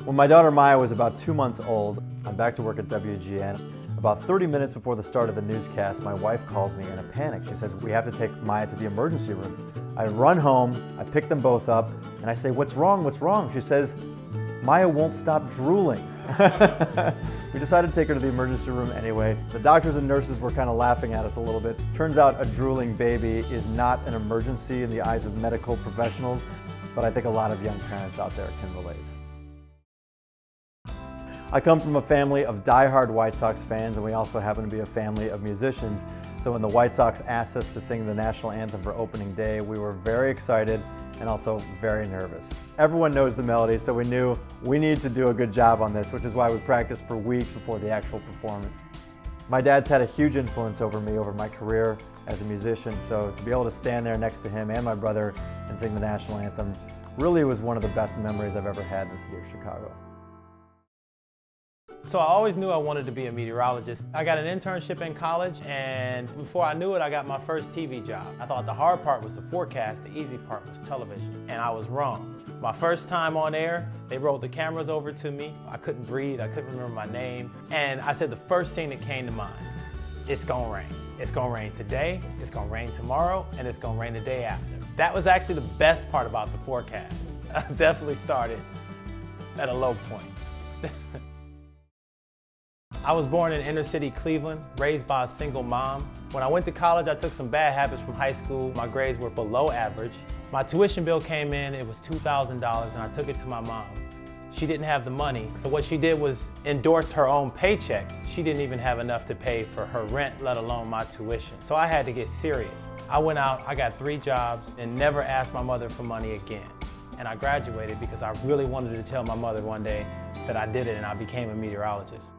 When my daughter Maya was about 2 months old, I'm back to work at WGN. About 30 minutes before the start of the newscast, my wife calls me in a panic. She says, we have to take Maya to the emergency room. I run home, I pick them both up, and I say, what's wrong, what's wrong? She says, Maya won't stop drooling. We decided to take her to the emergency room anyway. The doctors and nurses were kind of laughing at us a little bit. Turns out a drooling baby is not an emergency in the eyes of medical professionals, but I think a lot of young parents out there can relate. I come from a family of die-hard White Sox fans, and we also happen to be a family of musicians. So when the White Sox asked us to sing the national anthem for opening day, we were very excited and also very nervous. Everyone knows the melody, so we knew we needed to do a good job on this, which is why we practiced for weeks before the actual performance. My dad's had a huge influence over me, over my career as a musician, so to be able to stand there next to him and my brother and sing the national anthem really was one of the best memories I've ever had in the city of Chicago. So I always knew I wanted to be a meteorologist. I got an internship in college, and before I knew it, I got my first TV job. I thought the hard part was the forecast, the easy part was television, and I was wrong. My first time on air, they rolled the cameras over to me. I couldn't breathe, I couldn't remember my name, and I said the first thing that came to mind, it's gonna rain. It's gonna rain today, it's gonna rain tomorrow, and it's gonna rain the day after. That was actually the best part about the forecast. I definitely started at a low point. I was born in inner city Cleveland, raised by a single mom. When I went to college, I took some bad habits from high school. My grades were below average. My tuition bill came in, it was $2,000, and I took it to my mom. She didn't have the money, so what she did was endorse her own paycheck. She didn't even have enough to pay for her rent, let alone my tuition. So I had to get serious. I went out, I got 3 jobs, and never asked my mother for money again. And I graduated because I really wanted to tell my mother one day that I did it and I became a meteorologist.